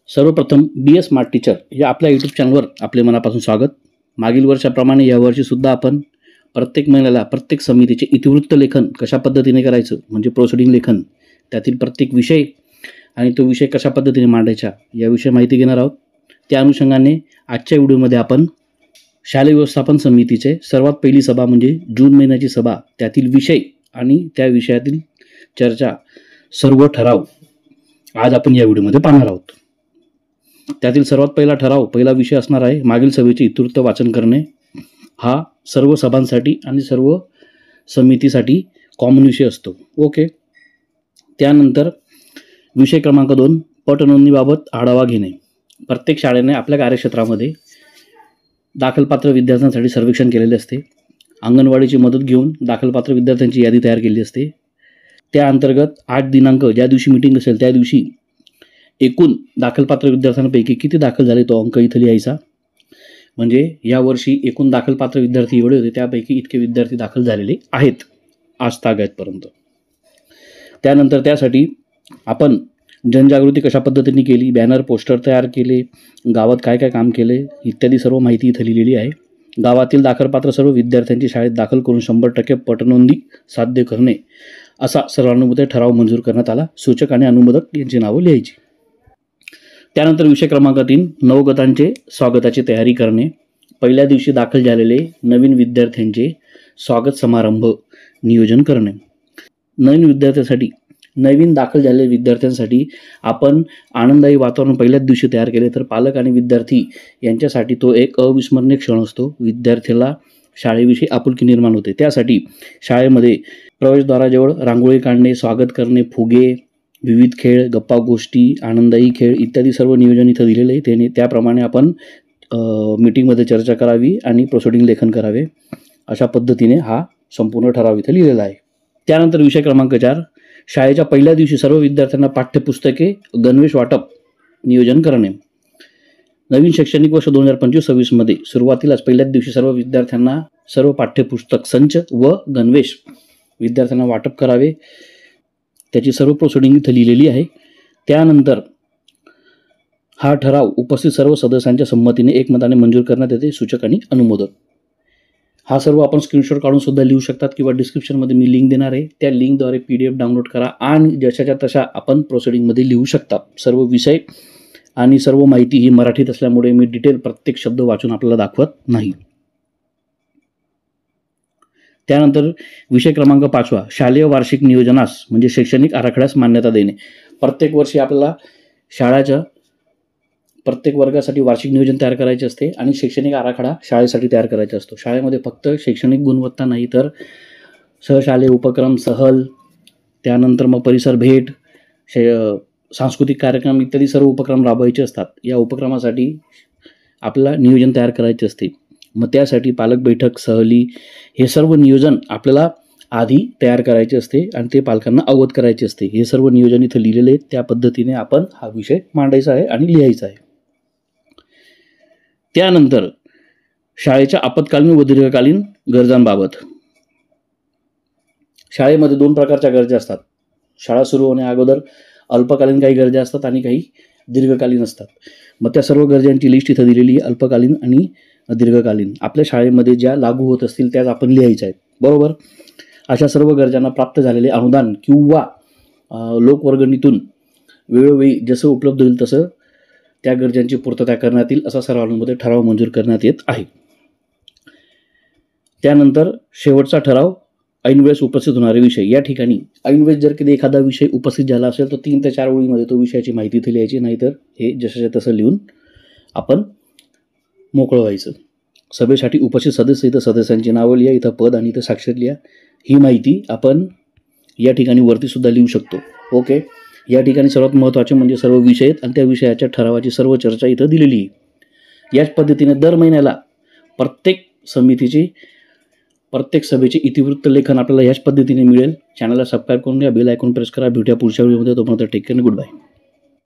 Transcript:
सर्वप्रथम BS smart teacher या आपल्या यूट्यूब चॅनलवर आपले मनापासून स्वागत. मागील वर्षाप्रमाणे यावर्षीसुद्धा आपण प्रत्येक महिन्याला प्रत्येक समितीचे इतिवृत्त लेखन कशा पद्धतीने करायचं म्हणजे प्रोसिडिंग लेखन, त्यातील प्रत्येक विषय आणि तो विषय कशा पद्धतीने मांडायचा याविषयी माहिती घेणार आहोत. त्या अनुषंगाने आजच्या व्हिडिओमध्ये आपण शालेय व्यवस्थापन समितीचे सर्वात पहिली सभा म्हणजे जून महिन्याची सभा, त्यातील विषय आणि त्या विषयातील चर्चा, सर्व ठराव आज आपण या व्हिडिओमध्ये पाहणार आहोत. त्यातील सर्वात पहिला विषय असणार आहे मागील सभेचे इतिवृत्त वाचन करणे. हा सर्व सभांसाठी आणि सर्व समितीसाठी कॉमन विषय असतो. ओके. त्यानंतर विषय क्रमांक 2 पटनोंदणीबाबत आढावा घेणे. प्रत्येक शाळेने आपल्या कार्यक्षेत्रामध्ये दाखलपात्र विद्यार्थ्यांसाठी सर्वेक्षण केलेले असते. अंगणवाडीची मदत घेऊन दाखलपात्र विद्यार्थ्यांची यादी तयार केली असते. त्या अंतर्गत 8 दिनांक ज्या दिवशी मीटिंग असेल त्या दिवशी एकूण दाखलपात्र विद्यार्थ्यांपैकी किती दाखल झाले तो अंक इथे लिहायचा. म्हणजे यावर्षी एकूण दाखलपात्र विद्यार्थी एवढे होते, त्यापैकी इतके विद्यार्थी दाखल झालेले आहेत आज तागायतपर्यंत. त्यानंतर त्यासाठी आपण जनजागृती कशा पद्धतीने केली, बॅनर पोस्टर तयार केले, गावात काय काय काम केले इत्यादी सर्व माहिती इथे लिहिलेली आहे. गावातील दाखलपात्र सर्व विद्यार्थ्यांची शाळेत दाखल करून 100% पटनोंदी साध्य करणे असा सर्वानुमते ठराव मंजूर करण्यात आला. सूचक आणि अनुमोदक यांची नावं लिहायची. त्यानंतर विषय क्रमांक 3 नवगतांचे स्वागताची तयारी करणे. पहिल्या दिवशी दाखल झालेले नवीन विद्यार्थ्यांचे स्वागत समारंभ नियोजन करणे. नवीन दाखल झालेल्या विद्यार्थ्यांसाठी आपण आनंददायी वातावरण पहिल्याच दिवशी तयार केले तर पालक आणि विद्यार्थी यांच्यासाठी तो एक अविस्मरणीय क्षण असतो. विद्यार्थ्याला शाळेविषयी आपुलकी निर्माण होते. त्यासाठी शाळेमध्ये प्रवेशद्वाराजवळ रांगोळी काढणे, स्वागत करणे, फुगे, विविध खेळ, गप्पा गोष्टी, आनंददायी खेळ इत्यादी सर्व नियोजन इथं दिलेले आहे. त्याप्रमाणे आपण मीटिंगमध्ये चर्चा करावी आणि प्रोसिडिंग लेखन करावे. अशा पद्धतीने हा संपूर्ण ठराव इथे लिहिलेला आहे. त्यानंतर विषय क्रमांक 4 शाळेच्या पहिल्या दिवशी सर्व विद्यार्थ्यांना पाठ्यपुस्तके गणवेश वाटप नियोजन करणे. नवीन शैक्षणिक वर्ष 2025-26 मध्ये सुरुवातीलाच पहिल्याच दिवशी सर्व विद्यार्थ्यांना सर्व पाठ्यपुस्तक संच व गणवेश विद्यार्थ्यांना वाटप करावे. त्याची सर्व प्रोसिडिंग इथं लिहिलेली आहे. त्यानंतर हा ठराव उपस्थित सर्व सदस्यांच्या संमतीने एकमताने मंजूर करण्यात येते. सूचक आणि अनुमोदक हा सर्व आपण स्क्रीनशॉट काढून सुद्धा लिहू शकतात किंवा डिस्क्रिप्शनमध्ये मी लिंक देणार आहे. त्या लिंकद्वारे PDF डाउनलोड करा आणि जशाच्या तशा आपण प्रोसिडिंगमध्ये लिहू शकता. सर्व विषय आणि सर्व माहिती ही मराठीत असल्यामुळे मी डिटेल प्रत्येक शब्द वाचून आपल्याला दाखवत नाही. त्यानंतर विषय क्रमांक 5 शालेय वार्षिक नियोजनास म्हणजे शैक्षणिक आराखड्यास मान्यता देणे. प्रत्येक वर्षी आपल्याला शाळेच्या प्रत्येक वर्गासाठी वार्षिक नियोजन तयार करायचे असते आणि शैक्षणिक आराखडा शाळेसाठी तयार करायचा असतो. शाळेमध्ये फक्त शैक्षणिक गुणवत्ता नाही तर सहशालेय उपक्रम, सहल, त्यानंतर मग परिसर भेट, सांस्कृतिक कार्यक्रम इत्यादी सर्व उपक्रम राबवायचे असतात. या उपक्रमासाठी आपल्याला नियोजन तयार करायचे असते. मग त्यासाठी पालक बैठक, सहली हे सर्व नियोजन आपल्याला आधी तयार करायचे असते आणि ते पालकांना अवगत करायचे असते. हे सर्व नियोजन इथं लिहिलेले आहे. त्या पद्धतीने आपण हा विषय मांडायचा आहे आणि लिहायचा आहे. त्यानंतर शाळेच्या आपत्कालीन व दीर्घकालीन गरजांबाबत. शाळेमध्ये 2 प्रकारच्या गरजा असतात. शाळा सुरू होण्या अगोदर अल्पकालीन काही गरजा असतात आणि काही दीर्घकालीन असतात. मग त्या सर्व गरजांची लिस्ट इथं दिलेली आहे, अल्पकालीन आणि दीर्घकालीन. आपल्या शाळेमध्ये ज्या लागू होत असतील त्याच आपण लिहायच्या आहेत. बरोबर. अशा सर्व गरजांना प्राप्त झालेले अनुदान किंवा लोकवर्गणीतून वेळोवेळी जसं उपलब्ध होईल तसं त्या गरजांची पूर्तता करण्यात येईल असा सर्वांमध्ये ठराव मंजूर करण्यात येत आहे. त्यानंतर शेवटचा ठराव ऐनवेळेस उपस्थित होणारे विषय. या ठिकाणी ऐनवेळेस जर कधी एखादा विषय उपस्थित झाला असेल तर 3 ते 4 ओळीमध्ये तो विषयाची माहिती इथे लिहायची, नाहीतर हे जसं तसं लिहून आपण मोकळं व्हायचं. सभेसाठी उपस्थित सदस्य इथं सदस्यांची नावं लिहा, इथं पद आणि इथं साक्षर लिहा. ही माहिती आपण या ठिकाणी वरती सुद्धा लिहू शकतो. ओके. या ठिकाणी सर्वात महत्त्वाचे म्हणजे सर्व विषय आहेत आणि त्या विषयाच्या ठरावाची सर्व चर्चा इथं दिलेली आहे. याच पद्धतीने दर महिन्याला प्रत्येक समितीची प्रत्येक सभेचे इतिवृत्त लेखन आपल्याला याच पद्धतीने मिळेल. चॅनलला सबस्क्राईब करून घ्या, बेल आयकॉन प्रेस करा. भेटूया पुढच्या व्हिडिओमध्ये. तोपर्यंत टेक केअर, गुड बाय.